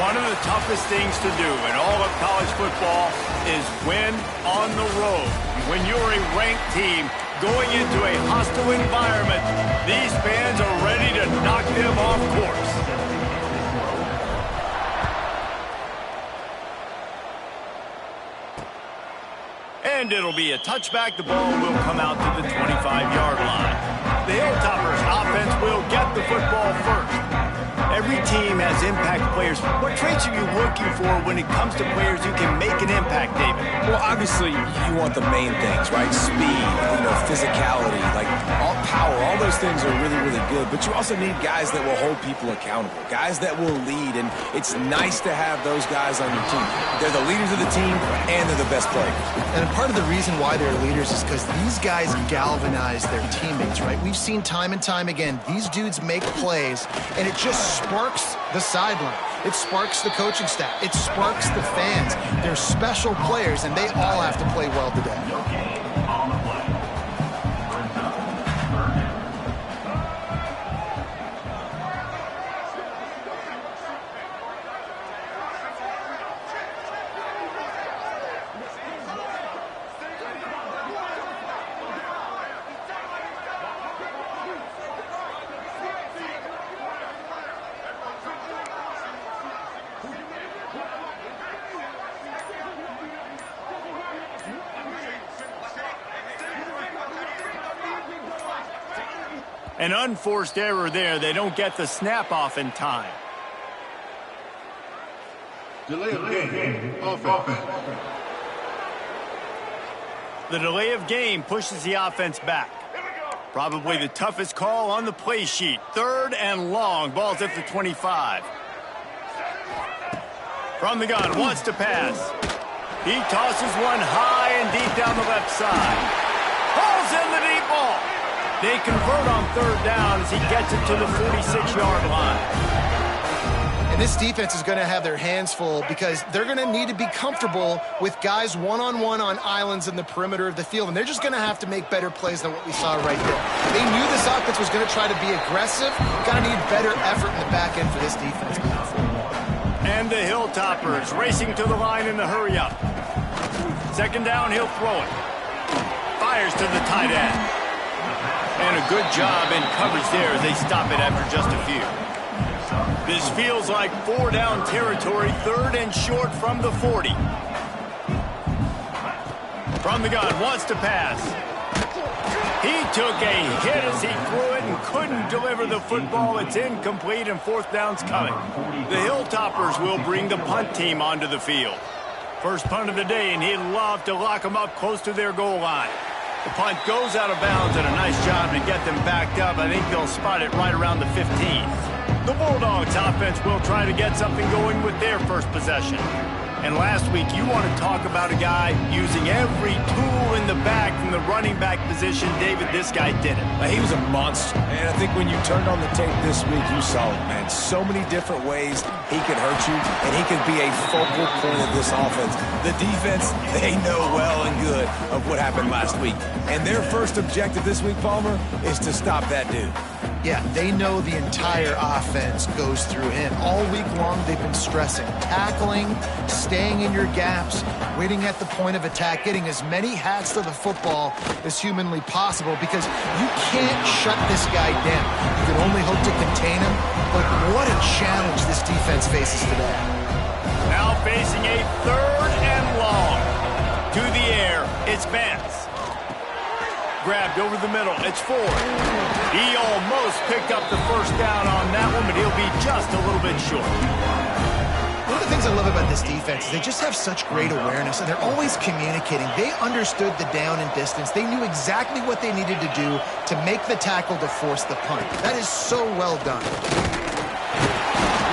One of the toughest things to do in all of college football is win on the road. When you're a ranked team going into a hostile environment, these fans are ready to knock them off course. And it'll be a touchback. The ball will come out to the 25-yard line. The Hilltoppers offense will get the football first. Every team has impact players. What traits are you looking for when it comes to players who can make an impact, David? Well, obviously, you want the main things, right? Speed, physicality, like all power, all those things are really, really good. But you also need guys that will hold people accountable, guys that will lead. And it's nice to have those guys on your team. They're the leaders of the team, and they're the best players. And part of the reason why they're leaders is because these guys galvanize their teammates, right? We've seen time and time again, these dudes make plays, and it just sparks the sideline. It sparks the coaching staff. It sparks the fans. They're special players, and they all have to play well today. An unforced error there. They don't get the snap off in time. Delay of game. Offense. The delay of game pushes the offense back. Probably the toughest call on the play sheet. 3rd and long. Ball's at the 25. From the gun, wants to pass. He tosses one high and deep down the left side. Pulls in the deep ball. They convert on 3rd down as he gets it to the 46-yard line. And this defense is going to have their hands full because they're going to need to be comfortable with guys one-on-one on islands in the perimeter of the field. And they're just going to have to make better plays than what we saw right there. They knew this offense was going to try to be aggressive. Got to need better effort in the back end for this defense. And the Hilltoppers racing to the line in the hurry-up. 2nd down, he'll throw it. Fires to the tight end. And a good job in coverage there as they stop it after just a few. This feels like 4-down territory, 3rd and short from the 40. From the gun, wants to pass. He took a hit as he threw it and couldn't deliver the football. It's incomplete and 4th down's coming. The Hilltoppers will bring the punt team onto the field. First punt of the day, and he'd love to lock them up close to their goal line. The punt goes out of bounds, and a nice job to get them backed up. I think they'll spot it right around the 15. The Bulldogs offense will try to get something going with their first possession. And last week, you want to talk about a guy using every tool in the bag from the running back position. David, this guy did it. He was a monster. And I think when you turned on the tape this week, you saw it, man. So many different ways he can hurt you, and he can be a focal point of this offense. The defense, they know well and good of what happened last week. And their first objective this week, Palmer, is to stop that dude. Yeah, they know the entire offense goes through him. All week long, they've been stressing, tackling, staying in your gaps, waiting at the point of attack, getting as many hats to the football as humanly possible because you can't shut this guy down. You can only hope to contain him, but what a challenge this defense faces today. Now facing a 3rd and long. To the air, it's Vance. Grabbed over the middle, it's Ford. He almost picked up the 1st down on that one, but he'll be just a little bit short. One of the things I love about this defense is they just have such great awareness, and they're always communicating. They understood the down and distance. They knew exactly what they needed to do to make the tackle to force the punt. That is so well done.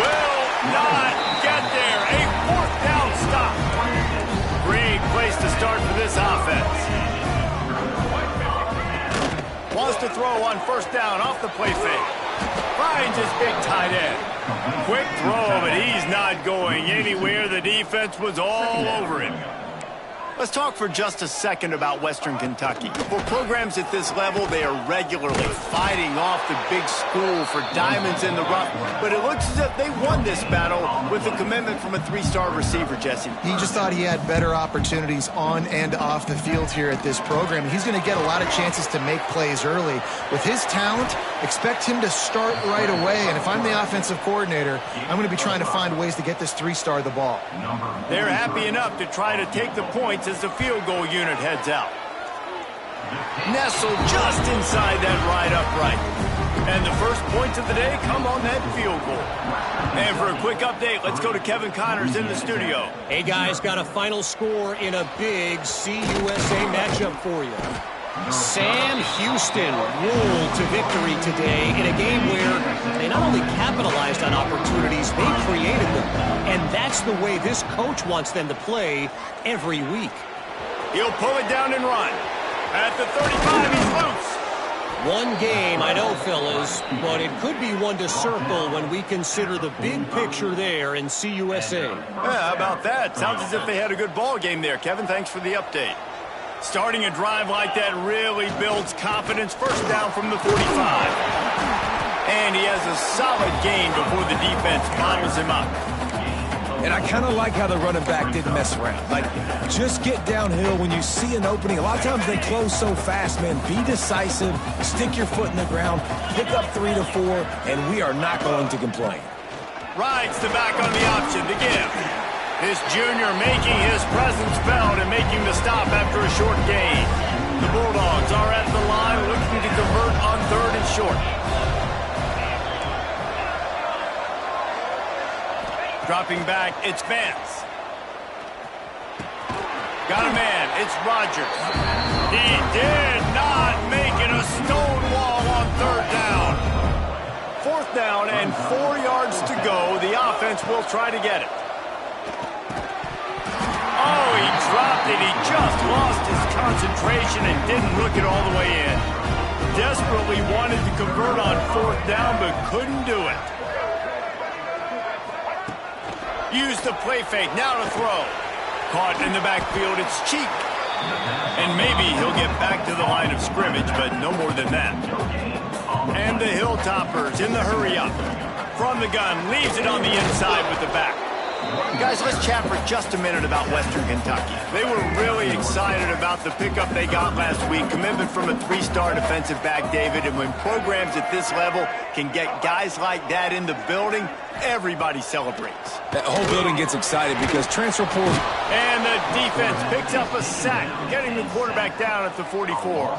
Will not get there. A 4th down stop. Great place to start for this offense. Wants to throw on 1st down off the play fake. Finds his big tight end. Quick throw, but he's not going anywhere. The defense was all over him. Let's talk for just a second about Western Kentucky. For programs at this level, they are regularly fighting off the big school for diamonds in the rough. But it looks as if they won this battle with a commitment from a three-star receiver, Jesse. He just thought he had better opportunities on and off the field here at this program. He's going to get a lot of chances to make plays early. With his talent, expect him to start right away. And if I'm the offensive coordinator, I'm going to be trying to find ways to get this three-star the ball. They're happy enough to try to take the points as the field goal unit heads out. Nestled just inside that right upright. And the first points of the day come on that field goal. And for a quick update, let's go to Kevin Connors in the studio. Hey, guys, got a final score in a big CUSA matchup for you. Sam Houston rolled to victory today in a game where they not only capitalized on opportunities, they created them. And that's the way this coach wants them to play every week. He'll pull it down and run. At the 35, he's loose. One game, I know, fellas, but it could be one to circle when we consider the big picture there in CUSA. Yeah, how about that? Sounds as if they had a good ball game there. Kevin, thanks for the update. Starting a drive like that really builds confidence. First down from the 45. And he has a solid gain before the defense bottles him up. And I kind of like how the running back didn't mess around. Like, just get downhill when you see an opening. A lot of times they close so fast, man. Be decisive, stick your foot in the ground, pick up 3 to 4, and we are not going to complain. Rides the back on the option to give. This junior making his presence felt and making the stop after a short gain. The Bulldogs are at the line looking to convert on 3rd and short. Dropping back, it's Vance. Got a man, it's Rogers. He did not make it a stone wall on 3rd down. 4th down and 4 yards to go. The offense will try to get it. Oh, he dropped it. He just lost his concentration and didn't look it all the way in. Desperately wanted to convert on 4th down, but couldn't do it. Use the play fake, now to throw. Caught in the backfield, it's Cheek. And maybe he'll get back to the line of scrimmage, but no more than that. And the Hilltoppers in the hurry-up. From the gun, leaves it on the inside with the back. Guys, let's chat for just a minute about Western Kentucky. They were really excited about the pickup they got last week. Commitment from a 3-star defensive back, David. And when programs at this level can get guys like that in the building, everybody celebrates. That whole building gets excited because transfer portal. And the defense picks up a sack, getting the quarterback down at the 44.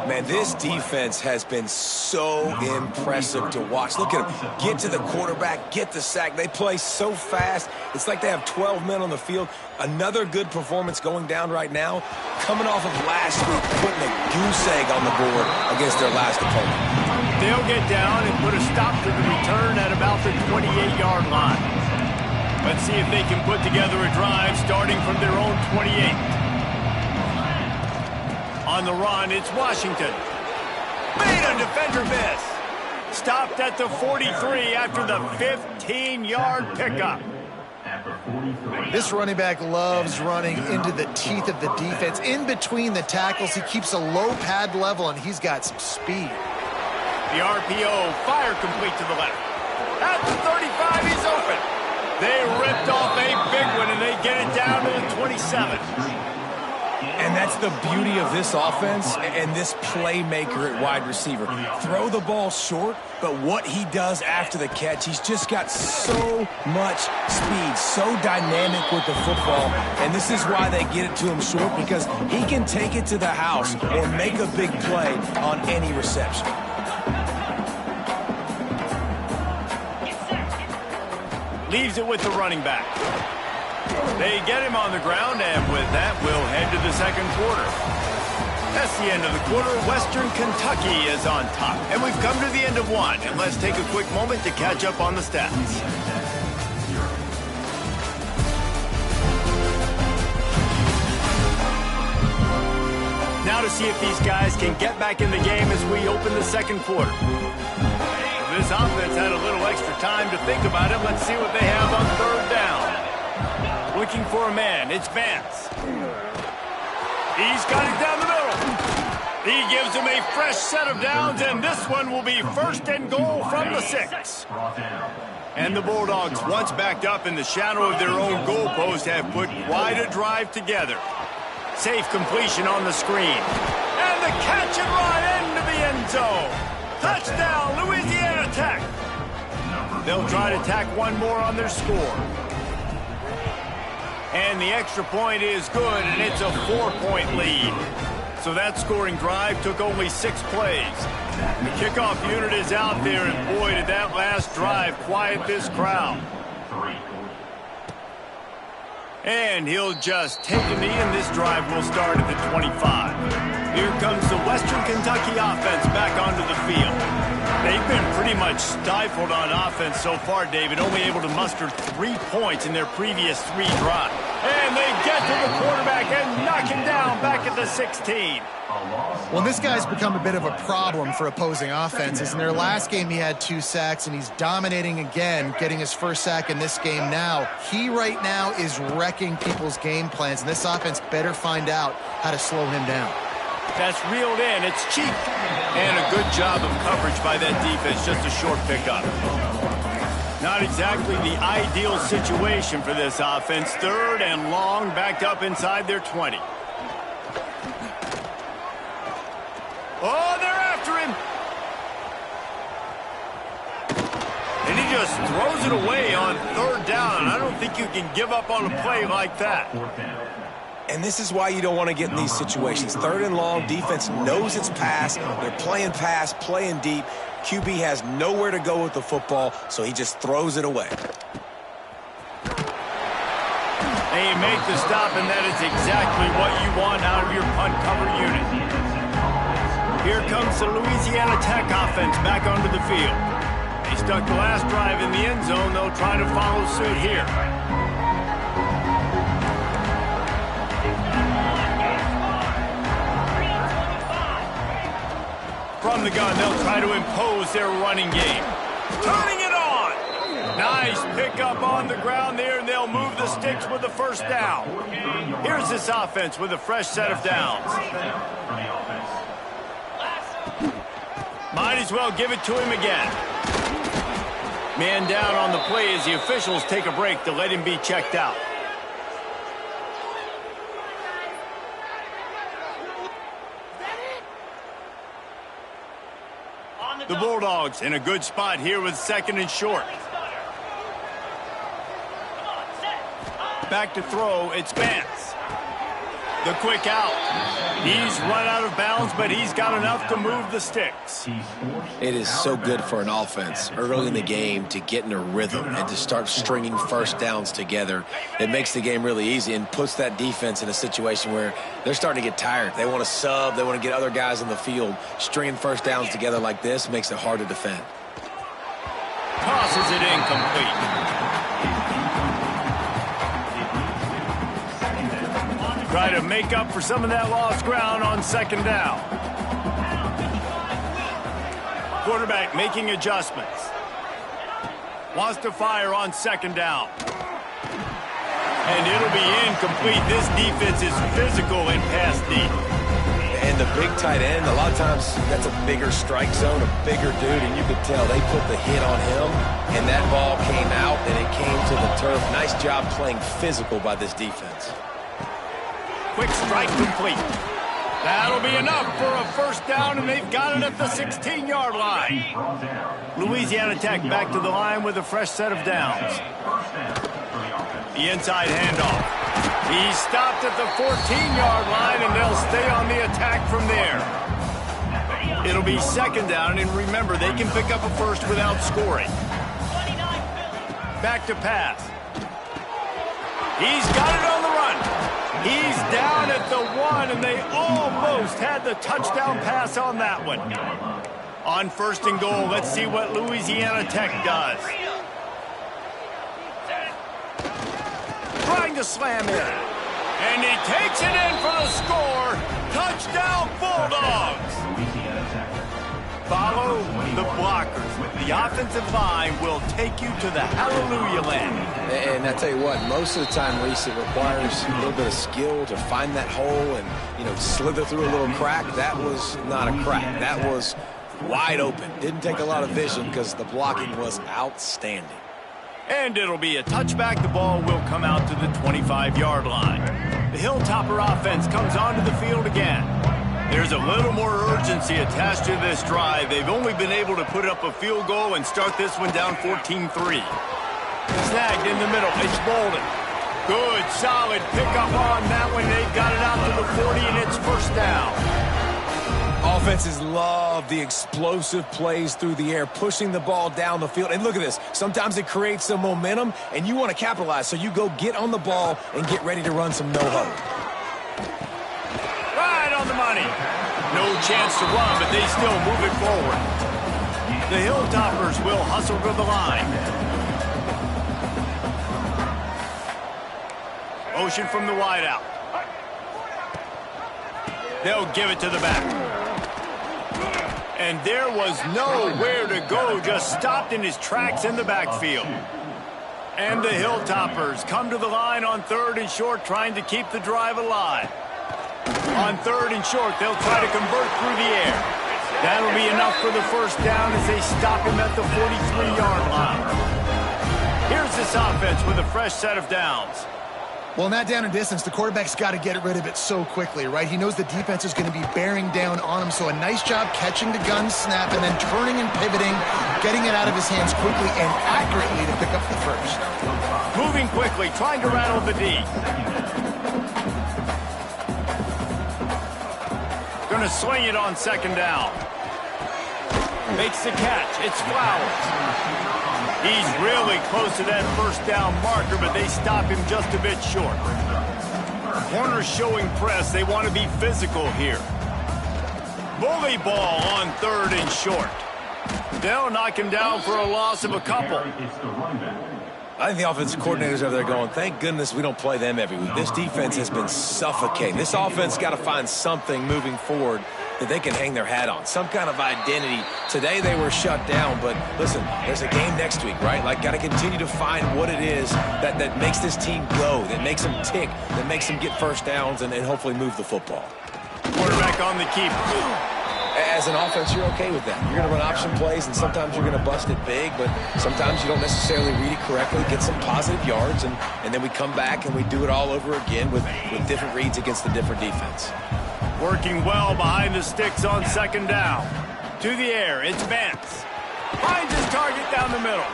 Man, this defense has been so impressive to watch. Look at them. Get to the quarterback, get the sack. They play so fast. It's like they have 12 men on the field. Another good performance going down right now. Coming off of last week, putting a goose egg on the board against their last opponent. They'll get down and put a stop to the return at about the 28-yard line. Let's see if they can put together a drive starting from their own 28. On the run, it's Washington. Made a defender miss. Stopped at the 43 after the 15-yard pickup. This running back loves running into the teeth of the defense. In between the tackles, he keeps a low pad level, and he's got some speed. The RPO, fire complete to the left. At the 35, he's open. They ripped off a big one, and they get it down to the 27. And that's the beauty of this offense and this playmaker at wide receiver. Throw the ball short, but what he does after the catch, he's just got so much speed, so dynamic with the football. And this is why they get it to him short, because he can take it to the house or make a big play on any reception. Leaves it with the running back. They get him on the ground, and with that, we'll head to the second quarter. That's the end of the quarter. Western Kentucky is on top. And we've come to the end of one. And let's take a quick moment to catch up on the stats. Now to see if these guys can get back in the game as we open the second quarter. This offense had a little extra time to think about it. Let's see what they have on 3rd down. looking for a man. It's Vance. He's got it down the middle. He gives him a fresh set of downs, and this one will be first and goal from the 6. And the Bulldogs, once backed up in the shadow of their own goalpost, have put quite a drive together. Safe completion on the screen. And the catch and run into the end zone. Touchdown, Louisiana Tech. They'll try to tack one more on their score. And the extra point is good, and it's a 4-point lead. So that scoring drive took only 6 plays. The kickoff unit is out there, and boy, did that last drive quiet this crowd. And he'll just take a knee, and this drive will start at the 25. Here comes the Western Kentucky offense back onto the field. They've been pretty much stifled on offense so far, David, only able to muster 3 points in their previous 3 drives. And they get to the quarterback and knock him down back at the 16. Well, this guy's become a bit of a problem for opposing offenses. In their last game, he had 2 sacks, and he's dominating again, getting his first sack in this game now. He right now is wrecking people's game plans, and this offense better find out how to slow him down. That's reeled in. It's cheap. And a good job of coverage by that defense. Just a short pickup. Not exactly the ideal situation for this offense. 3rd and long, backed up inside their 20. Oh, they're after him. And he just throws it away on 3rd down. I don't think you can give up on a play like that. And this is why you don't want to get in these situations. 3rd and long, defense knows it's pass. They're playing pass, playing deep. QB has nowhere to go with the football, so he just throws it away. They make the stop, and that is exactly what you want out of your punt cover unit. Here comes the Louisiana Tech offense back onto the field. They stuck the last drive in the end zone. They'll try to follow suit here. From the gun, they'll try to impose their running game. Turning it on. Nice pickup on the ground there, and they'll move the sticks with the first down. Here's this offense with a fresh set of downs. Might as well give it to him again. Man down on the play as the officials take a break to let him be checked out. The Bulldogs in a good spot here with 2nd and short. Back to throw, it's Vance. The quick out. He's run out of bounds, but he's got enough to move the sticks. It is so good for an offense early in the game to get in a rhythm and to start stringing first downs together. It makes the game really easy and puts that defense in a situation where they're starting to get tired. They want to sub. They want to get other guys in the field. Stringing first downs together like this makes it hard to defend. Tosses it incomplete. Try to make up for some of that lost ground on 2nd down. Quarterback making adjustments. Wants to fire on 2nd down. And it'll be incomplete. This defense is physical in pass deep. And the big tight end, a lot of times that's a bigger strike zone, a bigger dude, and you could tell they put the hit on him, and that ball came out, and it came to the turf. Nice job playing physical by this defense. Quick strike complete. That'll be enough for a first down, and they've got it at the 16-yard line. Louisiana Tech back to the line with a fresh set of downs. The inside handoff. He's stopped at the 14-yard line, and they'll stay on the attack from there. It'll be 2nd down, and remember, they can pick up a first without scoring. Back to pass. He's got it on the run. He's down at the 1, and they almost had the touchdown pass on that one. On 1st and goal, let's see what Louisiana Tech does. Trying to slam in. And he takes it in for the score. Touchdown, Bulldogs. Follow the blockers. The offensive line will take you to the hallelujah land. And I tell you what, most of the time, Reese, it requires a little bit of skill to find that hole and, slither through a little crack. That was not a crack. That was wide open. Didn't take a lot of vision because the blocking was outstanding. And it'll be a touchback. The ball will come out to the 25-yard line. The Hilltopper offense comes onto the field again. There's a little more urgency attached to this drive. They've only been able to put up a field goal and start this one down 14-3. Snagged in the middle. It's Bolden. Good, solid pickup on that one. They've got it out to the 40, and it's first down. Offenses love the explosive plays through the air, pushing the ball down the field. And look at this. Sometimes it creates some momentum, and you want to capitalize. So you go get on the ball and get ready to run some no-huddle. Right on the money. No chance to run, but they still move it forward. The Hilltoppers will hustle to the line. Motion from the wideout. They'll give it to the back. And there was nowhere to go, just stopped in his tracks in the backfield. And the Hilltoppers come to the line on 3rd and short, trying to keep the drive alive. On 3rd and short, they'll try to convert through the air. That'll be enough for the first down as they stop him at the 43-yard line. Here's this offense with a fresh set of downs. Well, in that down and distance, the quarterback's got to get rid of it so quickly, right? He knows the defense is going to be bearing down on him, so a nice job catching the gun snap and then turning and pivoting, getting it out of his hands quickly and accurately to pick up the first. Moving quickly, trying to rattle the D. Gonna swing it on 2nd down. Makes the catch. It's Flowers. He's really close to that first down marker, but they stop him just a bit short. Corners showing press. They want to be physical here. Bully ball on 3rd and short. They'll knock him down for a loss of a couple. I think the offensive coordinators over there going, thank goodness we don't play them every week. This defense has been suffocating. This offense got to find something moving forward that they can hang their hat on, some kind of identity. Today they were shut down, but listen, there's a game next week, right? Like, got to continue to find what it is that makes this team go, that makes them tick, that makes them get first downs and hopefully move the football. Quarterback on the keep. As an offense, you're okay with that. You're going to run option plays, and sometimes you're going to bust it big, but sometimes you don't necessarily read it correctly, get some positive yards, and then we come back and we do it all over again with different reads against the different defense. Working well behind the sticks on 2nd down. To the air, it's Vance. Finds his target down the middle.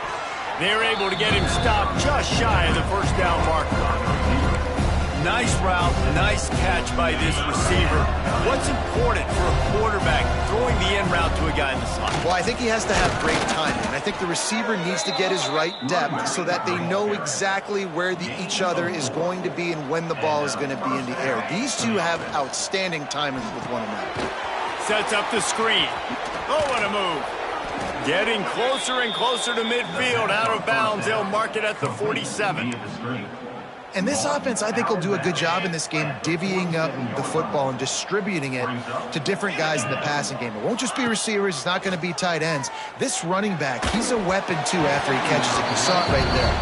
They're able to get him stopped just shy of the first down marker. Nice route, nice catch by this receiver. What's important for a quarterback throwing the in route to a guy in the slot? Well, I think he has to have great timing. I think the receiver needs to get his right depth so that they know exactly where each other is going to be and when the ball is going to be in the air. These two have outstanding timing with one another. Sets up the screen. Oh, what a move. Getting closer and closer to midfield, out of bounds. They'll mark it at the 47. And this offense, I think, will do a good job in this game divvying up the football and distributing it to different guys in the passing game. It won't just be receivers. It's not going to be tight ends. This running back, he's a weapon, too, after he catches it. You saw it right there.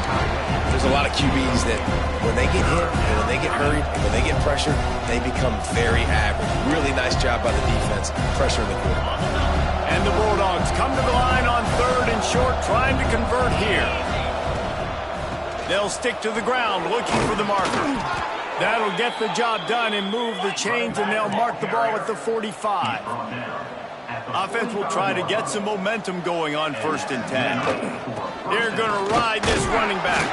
There's a lot of QBs that when they get hit, and when they get hurried, and when they get pressured, they become very average. Really nice job by the defense pressuring the quarterback. And the Bulldogs come to the line on 3rd and short, trying to convert here. They'll stick to the ground, looking for the marker. That'll get the job done and move the chains, and they'll mark the ball at the 45. Offense will try to get some momentum going on 1st and 10. They're going to ride this running back.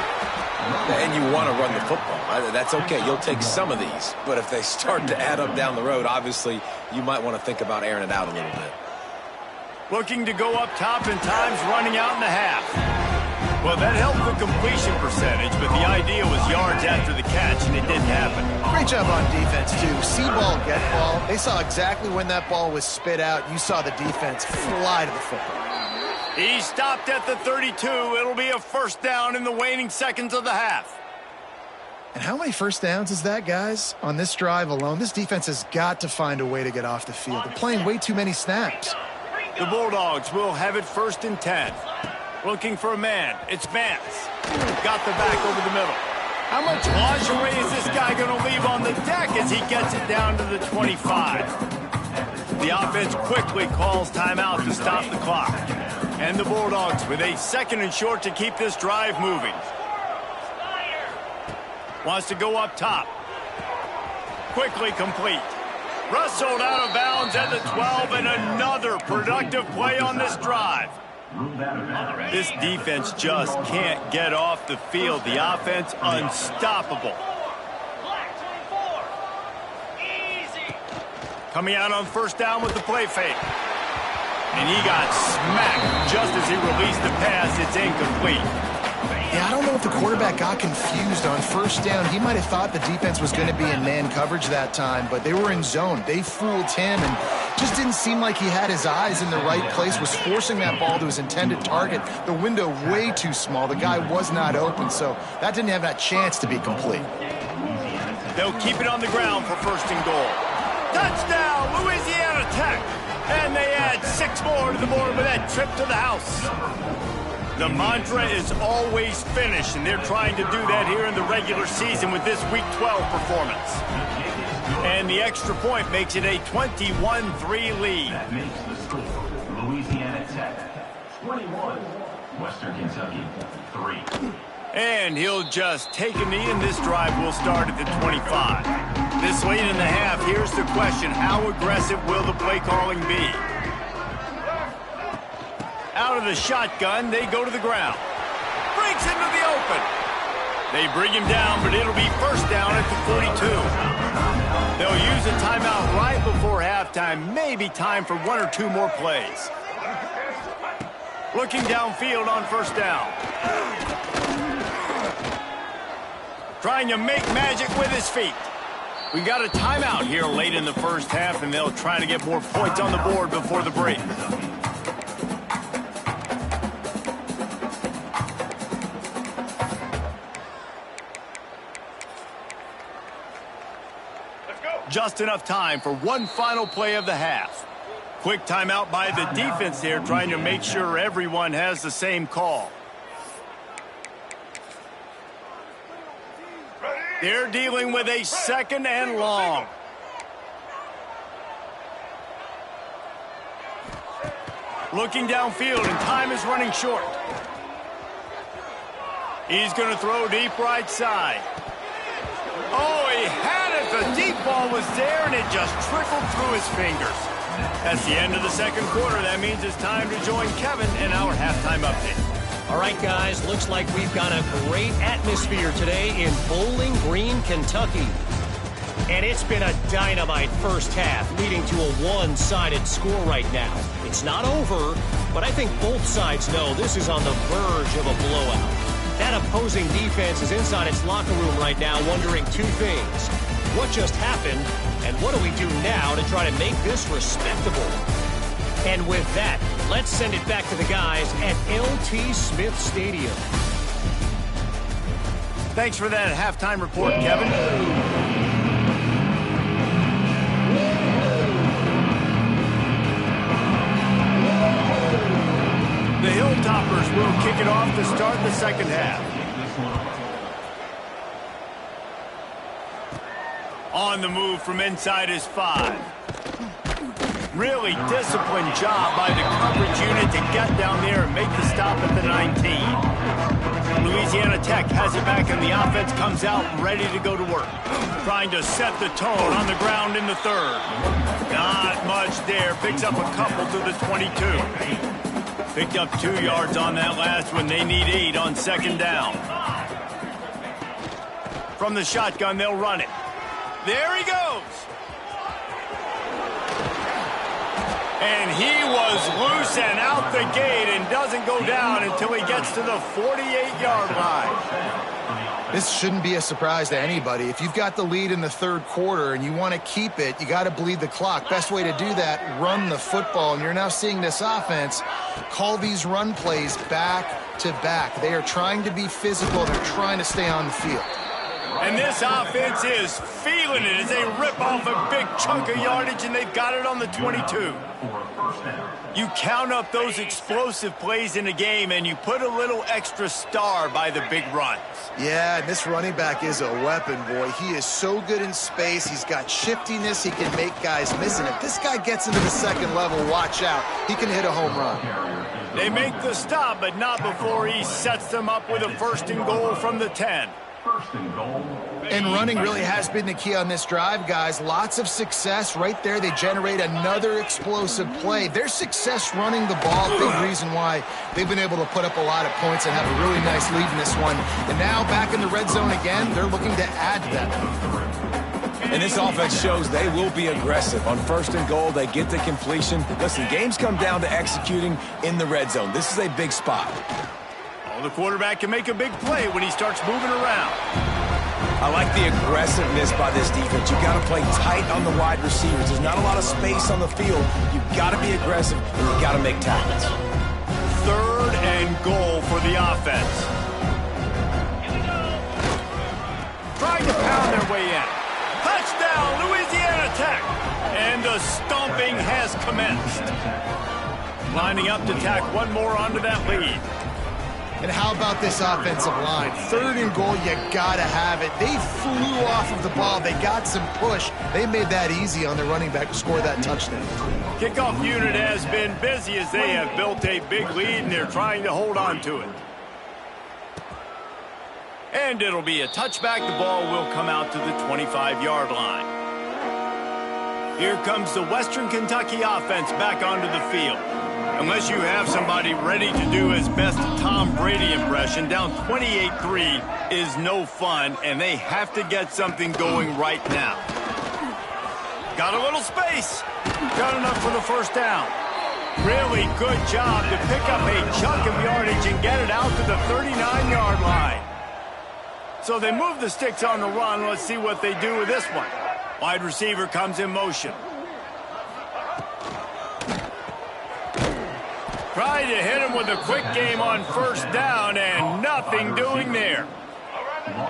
And you want to run the football. That's okay. You'll take some of these. But if they start to add up down the road, obviously, you might want to think about airing it out a little bit. Looking to go up top and times running out in the half. Well, that helped the completion percentage, but the idea was yards after the catch, and it didn't happen. Great job on defense, too. See ball, get ball. They saw exactly when that ball was spit out. You saw the defense fly to the football. He stopped at the 32. It'll be a first down in the waning seconds of the half. And how many first downs is that, guys? On this drive alone, this defense has got to find a way to get off the field. They're playing way too many snaps. The Bulldogs will have it 1st and 10. Looking for a man. It's Vance. Got the back over the middle. How much lingerie is this guy going to leave on the deck as he gets it down to the 25? The offense quickly calls timeout to stop the clock. And the Bulldogs with a 2nd and short to keep this drive moving. Wants to go up top. Quickly complete. Wrestled out of bounds at the 12, and another productive play on this drive. This defense just can't get off the field. The offense unstoppable. Coming out on 1st down with the play fake. And he got smacked just as he released the pass. It's incomplete. Yeah, I don't know if the quarterback got confused on 1st down. He might have thought the defense was going to be in man coverage that time, but they were in zone. They fooled him and just didn't seem like he had his eyes in the right place, was forcing that ball to his intended target. The window way too small. The guy was not open, so that didn't have that chance to be complete. They'll keep it on the ground for 1st and goal. Touchdown, Louisiana Tech! And they add 6 more to the board with that trip to the house. The mantra is always finish, and they're trying to do that here in the regular season with this Week 12 performance. And the extra point makes it a 21-3 lead. That makes the score Louisiana Tech 21, Western Kentucky 3. And he'll just take a knee, and this drive will start at the 25. This late in the half, here's the question: how aggressive will the play calling be? Out of the shotgun, they go to the ground. Breaks into the open. They bring him down, but it'll be 1st down at the 42. They'll use a timeout right before halftime. Maybe time for 1 or 2 more plays. Looking downfield on 1st down. Trying to make magic with his feet. We got a timeout here late in the 1st half, and they'll try to get more points on the board before the break. Just enough time for one final play of the half. Quick timeout by the defense here, trying to make sure everyone has the same call. They're dealing with a 2nd and long. Looking downfield, and time is running short. He's going to throw deep right side. Oh, he had it. The deep ball was there, and it just trickled through his fingers. That's the end of the 2nd quarter. That means it's time to join Kevin in our halftime update. All right, guys, looks like we've got a great atmosphere today in Bowling Green, Kentucky. And it's been a dynamite 1st half, leading to a one-sided score right now. It's not over, but I think both sides know this is on the verge of a blowout. That opposing defense is inside its locker room right now wondering 2 things. What just happened, and what do we do now to try to make this respectable? And with that, let's send it back to the guys at LT Smith Stadium. Thanks for that halftime report, Kevin. The Hilltoppers will kick it off to start the 2nd half. On the move from inside his 5. Really disciplined job by the coverage unit to get down there and make the stop at the 19. Louisiana Tech has it back, and the offense comes out ready to go to work. Trying to set the tone on the ground in the 3rd. Not much there. Picks up a couple to the 22. Picked up 2 yards on that last one. They need 8 on 2nd down. From the shotgun, they'll run it. There he goes. And he was loose and out the gate and doesn't go down until he gets to the 48-yard line. This shouldn't be a surprise to anybody. If you've got the lead in the 3rd quarter and you want to keep it, you got to bleed the clock. Best way to do that, run the football. And you're now seeing this offense call these run plays back to back. They are trying to be physical. They're trying to stay on the field. And this offense is feeling it as they rip off a big chunk of yardage, and they've got it on the 22. You count up those explosive plays in a game, and you put a little extra star by the big runs. Yeah, and this running back is a weapon, boy. He is so good in space. He's got shiftiness. He can make guys miss. And if this guy gets into the second level, watch out. He can hit a home run. They make the stop, but not before he sets them up with a 1st and goal from the 10. And running really has been the key on this drive, guys. Lots of success right there. They generate another explosive play. Their success running the ball, big reason why they've been able to put up a lot of points and have a really nice lead in this one. And now back in the red zone again, they're looking to add to that. And this offense shows they will be aggressive. On 1st and goal, they get the completion. Listen, games come down to executing in the red zone. This is a big spot. The quarterback can make a big play when he starts moving around. I like the aggressiveness by this defense. You've got to play tight on the wide receivers. There's not a lot of space on the field. You've got to be aggressive, and you've got to make tackles. 3rd and goal for the offense. Trying to pound their way in. Touchdown, Louisiana Tech. And the stomping has commenced. Lining up to tack one more onto that lead. And how about this offensive line? 3rd and goal, you gotta have it. They flew off of the ball. They got some push. They made that easy on the running back to score that touchdown. Kickoff unit has been busy as they have built a big lead, and they're trying to hold on to it. And it'll be a touchback. The ball will come out to the 25-yard line. Here comes the Western Kentucky offense back onto the field. Unless you have somebody ready to do his best Tom Brady impression, down 28-3 is no fun, and they have to get something going right now. Got a little space. Got enough for the 1st down. Really good job to pick up a chunk of yardage and get it out to the 39-yard line. So they move the sticks on the run. Let's see what they do with this one. Wide receiver comes in motion. Tried to hit him with a quick game on 1st down, and nothing doing there.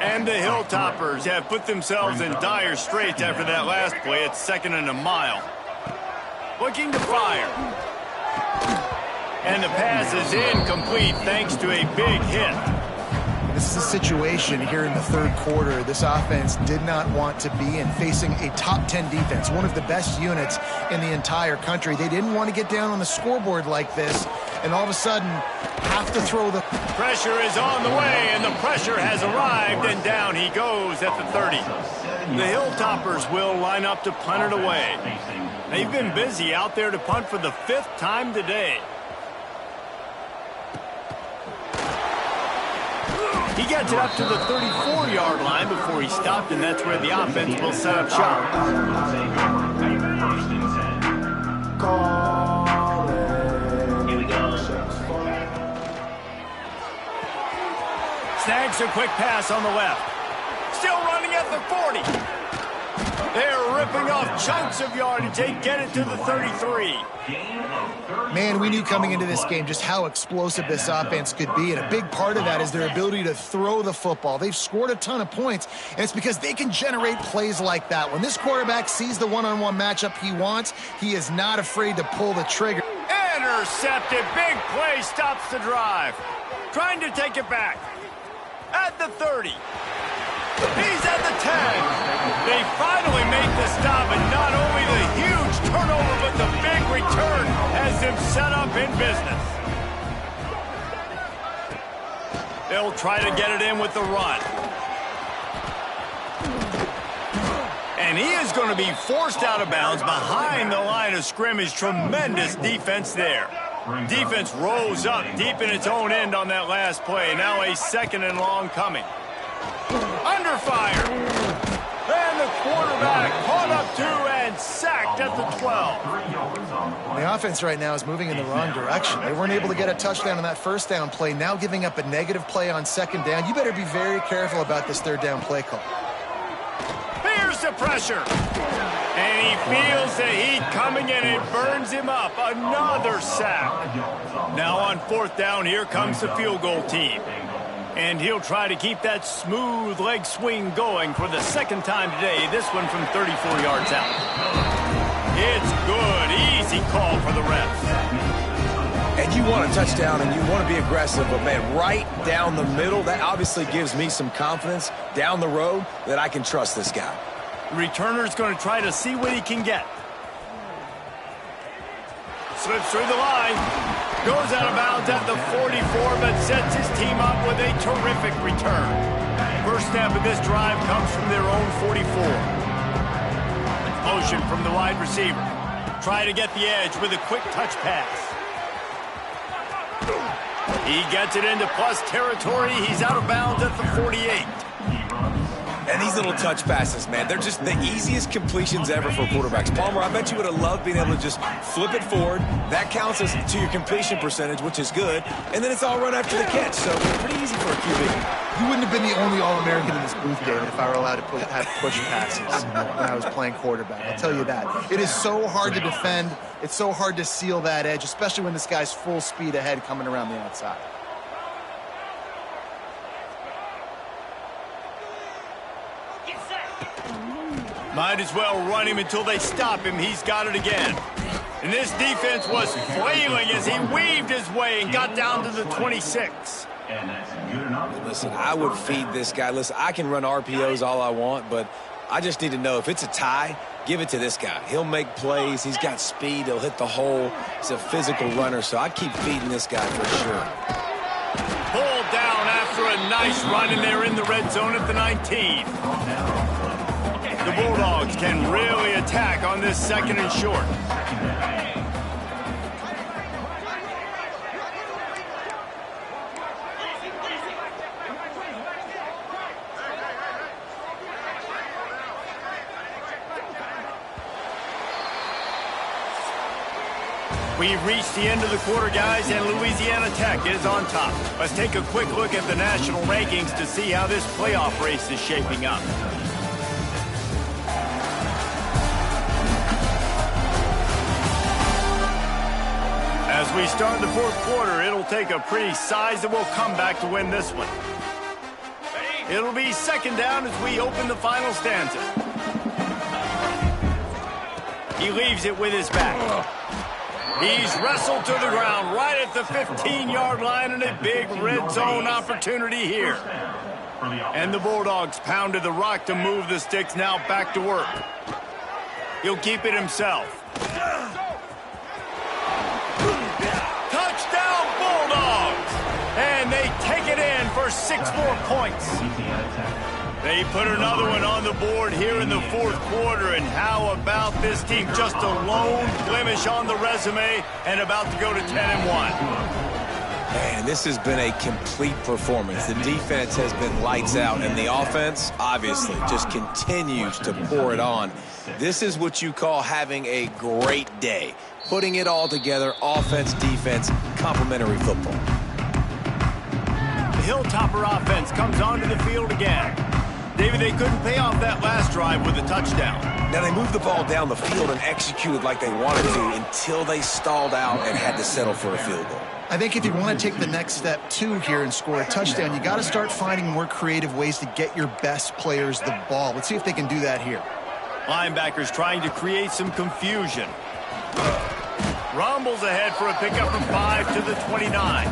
And the Hilltoppers have put themselves in dire straits after that last play. It's 2nd and a mile. Looking to fire. And the pass is incomplete thanks to a big hit. This is a situation here in the 3rd quarter this offense did not want to be in, facing a top 10 defense, one of the best units in the entire country. They didn't want to get down on the scoreboard like this and all of a sudden have to throw the... Pressure is on the way, and the pressure has arrived, and down he goes at the 30. The Hilltoppers will line up to punt it away. They've been busy out there to punt for the 5th time today. He gets it up to the 34-yard line before he stopped, and that's where the offense will set up shop. Here we go. Snags a quick pass on the left. Still running at the 40. They're ripping off chunks of yardage. They get it to the 33. Man, we knew coming into this game just how explosive this offense could be, and a big part of that is their ability to throw the football. They've scored a ton of points, and it's because they can generate plays like that. When this quarterback sees the one-on-one matchup he wants, he is not afraid to pull the trigger. Intercepted. Big play stops the drive. Trying to take it back. At the 30. He's at the 10. They finally make the stop, and not only the huge turnover, but the big return has them set up in business. They'll try to get it in with the run. And he is going to be forced out of bounds behind the line of scrimmage. Tremendous defense there. Defense rose up deep in its own end on that last play. Now a 2nd and long coming. Under fire. And the quarterback caught up to and sacked at the 12. The offense right now is moving in the wrong direction. They weren't able to get a touchdown on that 1st down play, now giving up a negative play on 2nd down. You better be very careful about this 3rd down play call. Here's the pressure. And he feels the heat coming and it burns him up. Another sack. Now on 4th down, here comes the field goal team. And he'll try to keep that smooth leg swing going for the second time today. This one from 34 yards out. It's good. Easy call for the refs. And you want a touchdown and you want to be aggressive, but, man, right down the middle, that obviously gives me some confidence down the road that I can trust this guy. The returner's going to try to see what he can get. Slips through the line. Goes out of bounds at the 44, but sets his team up with a terrific return. First snap of this drive comes from their own 44. Motion from the wide receiver. Try to get the edge with a quick touch pass. He gets it into plus territory. He's out of bounds at the 48. And these little touch passes, man, they're just the easiest completions ever for quarterbacks. Palmer, I bet you would have loved being able to just flip it forward. That counts as to your completion percentage, which is good. And then it's all run after the catch, so pretty easy for a QB. You wouldn't have been the only All-American in this booth, David, if I were allowed to have push passes when I was playing quarterback. I'll tell you that. It is so hard to defend. It's so hard to seal that edge, especially when this guy's full speed ahead coming around the outside. Might as well run him until they stop him. He's got it again. And this defense was flailing as he weaved his way and got down to the 26. And that's good enough. Listen, I would feed this guy. Listen, I can run RPOs all I want, but I just need to know if it's a tie, give it to this guy. He'll make plays. He's got speed. He'll hit the hole. He's a physical runner, so I keep feeding this guy for sure. Pulled down after a nice run, and they're in the red zone at the 19. The Bulldogs can really attack on this second and short. We've reached the end of the quarter, guys, and Louisiana Tech is on top. Let's take a quick look at the national rankings to see how this playoff race is shaping up. As we start the fourth quarter, it'll take a pretty sizable comeback to win this one. It'll be second down as we open the final stanza. He leaves it with his back. He's wrestled to the ground right at the 15-yard line, and a big red zone opportunity here. And the Bulldogs pounded the rock to move the sticks, now back to work. He'll keep it himself. Touchdown, Bulldogs! And they take it in for 6 more points. They put another one on the board here in the fourth quarter, and how about this team? Just a lone blemish on the resume and about to go to 10-1. Man, this has been a complete performance. The defense has been lights out, and the offense, obviously, just continues to pour it on. This is what you call having a great day. Putting it all together, offense, defense, complementary football. The Hilltopper offense comes onto the field again. David, they couldn't pay off that last drive with a touchdown. Now, they moved the ball down the field and executed like they wanted to until they stalled out and had to settle for a field goal. I think if you want to take the next step, too, here and score a touchdown, you got to start finding more creative ways to get your best players the ball. Let's see if they can do that here. Linebackers trying to create some confusion. Rumbles ahead for a pickup of 5 to the 29.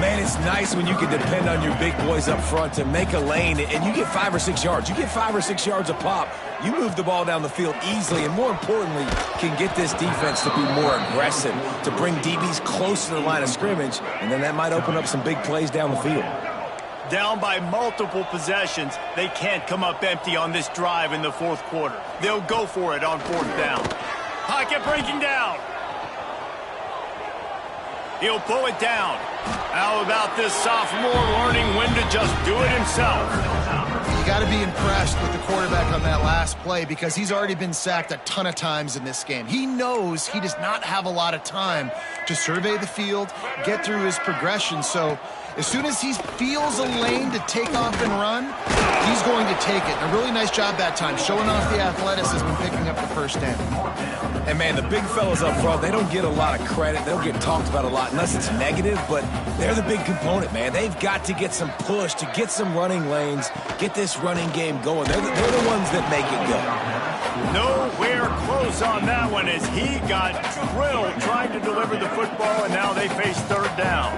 Man, it's nice when you can depend on your big boys up front to make a lane, and you get 5 or 6 yards. You get 5 or 6 yards a pop. You move the ball down the field easily, and more importantly, can get this defense to be more aggressive, to bring DBs close to the line of scrimmage, and then that might open up some big plays down the field. Down by multiple possessions, they can't come up empty on this drive in the fourth quarter. They'll go for it on fourth down. Pocket breaking down. He'll pull it down. How about this sophomore learning when to just do it himself? You got to be impressed with the quarterback on that last play because he's already been sacked a ton of times in this game. He knows he does not have a lot of time to survey the field, get through his progression. So as soon as he feels a lane to take off and run, he's going to take it. And a really nice job that time, showing off the athleticism and picking up the first down. And, man, the big fellas up front, they don't get a lot of credit. They don't get talked about a lot unless it's negative, but they're the big component, man. They've got to get some push, to get some running lanes, get this running game going. They're the ones that make it go. Nowhere close on that one as he got drilled trying to deliver the football, and now they face third down.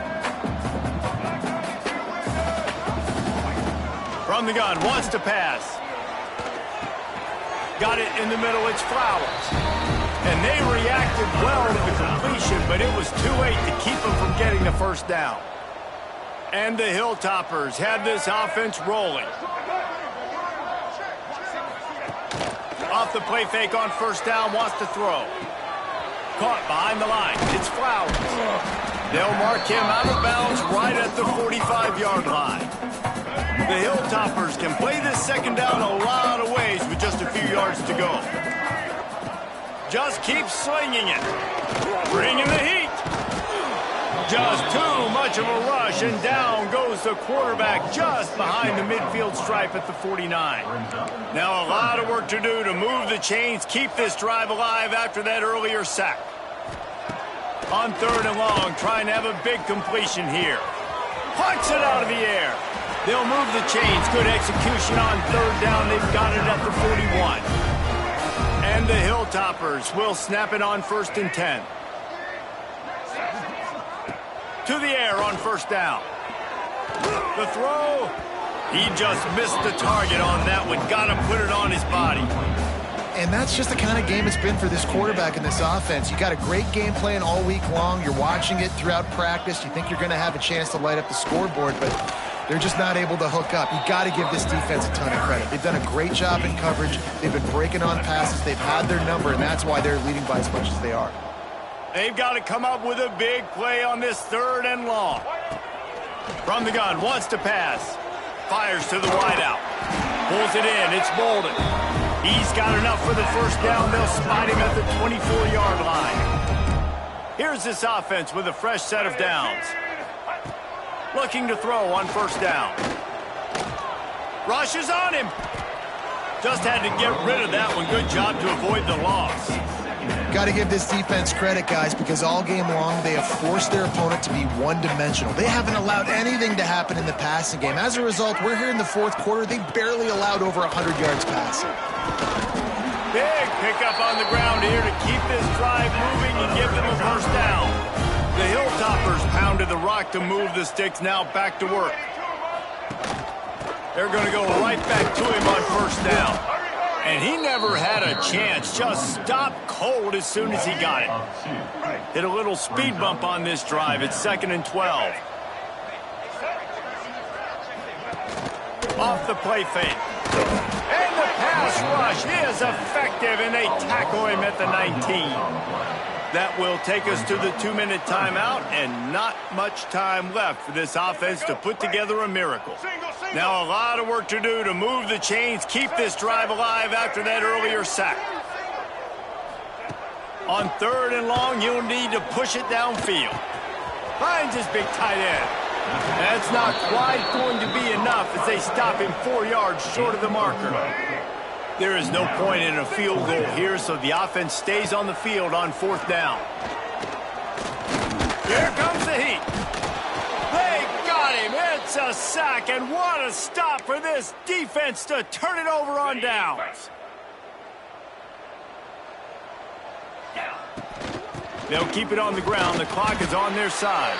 From the gun, wants to pass. Got it in the middle, it's Flowers. And they reacted well to the completion, but it was too late to keep them from getting the first down. And the Hilltoppers have this offense rolling. Off the play fake on first down, wants to throw. Caught behind the line, it's Flowers. They'll mark him out of bounds right at the 45-yard line. The Hilltoppers can play this second down a lot of ways with just a few yards to go. Just keep slinging it. Bringing the heat. Just too much of a rush, and down goes the quarterback just behind the midfield stripe at the 49. Now a lot of work to do to move the chains, keep this drive alive after that earlier sack. On third and long, trying to have a big completion here. Punts it out of the air. They'll move the chains. Good execution on third down. They've got it at the 41. And the Hilltoppers will snap it on first and 10. To the air on first down. The throw. He just missed the target on that one. Got to put it on his body. And that's just the kind of game it's been for this quarterback in this offense. You got a great game plan all week long. You're watching it throughout practice. You think you're going to have a chance to light up the scoreboard, but they're just not able to hook up. You got to give this defense a ton of credit. They've done a great job in coverage. They've been breaking on passes. They've had their number, and that's why they're leading by as much as they are. They've got to come up with a big play on this third and long. From the gun, wants to pass. Fires to the wideout. Pulls it in. It's Bolden. He's got enough for the first down. They'll spot him at the 24-yard line. Here's this offense with a fresh set of downs. Looking to throw on first down. Rushes on him. Just had to get rid of that one. Good job to avoid the loss. Got to give this defense credit, guys, because all game long they have forced their opponent to be one-dimensional. They haven't allowed anything to happen in the passing game. As a result, we're here in the fourth quarter. They barely allowed over 100 yards passing. Big pickup on the ground here to keep this drive moving and give them a first down. The Hilltoppers pounded the rock to move the sticks. Now back to work. They're going to go right back to him on first down. And he never had a chance. Just stopped cold as soon as he got it. Hit a little speed bump on this drive. It's 2nd and 12. Off the play fake. And the pass rush is effective, and they tackle him at the 19. That will take us to the 2-minute timeout, and not much time left for this offense to put together a miracle. Now a lot of work to do to move the chains, keep this drive alive after that earlier sack. On third and long, you'll need to push it downfield. Finds his big tight end. That's not quite going to be enough as they stop him 4 yards short of the marker. There is no point in a field goal here, so the offense stays on the field on fourth down. Here comes the heat. They got him. It's a sack, and what a stop for this defense to turn it over on downs. They'll keep it on the ground. The clock is on their side.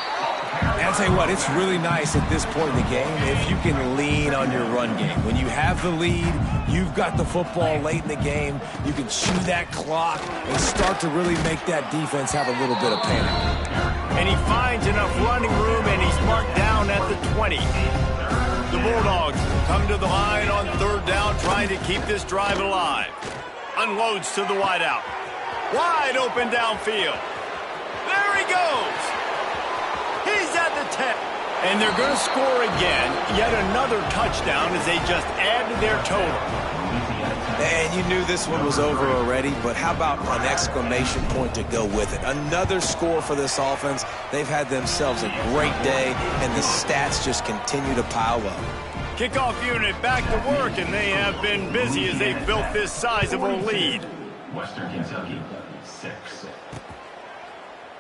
And I'll tell you what, it's really nice at this point in the game if you can lean on your run game. When you have the lead, you've got the football late in the game, you can chew that clock and start to really make that defense have a little bit of panic. And he finds enough running room, and he's marked down at the 20. The Bulldogs come to the line on third down, trying to keep this drive alive. Unloads to the wideout. Wide open downfield. There he goes. He's at the 10. And they're going to score again. Yet another touchdown as they just add to their total. And you knew this one was over already, but how about an exclamation point to go with it? Another score for this offense. They've had themselves a great day, and the stats just continue to pile up. Kickoff unit back to work, and they have been busy as they've built this sizable lead. Western Kentucky, 6.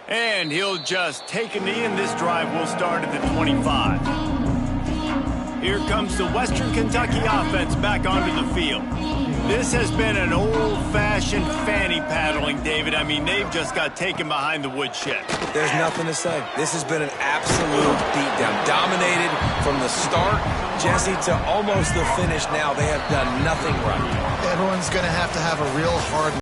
And he'll just take a knee, and this drive will start at the 25. Here comes the Western Kentucky offense back onto the field. This has been an old-fashioned fanny paddling, David. I mean, they've just got taken behind the woodshed. There's nothing to say. This has been an absolute beatdown. Dominated from the start, Jesse, to almost the finish now. They have done nothing right. Everyone's going to have a real hard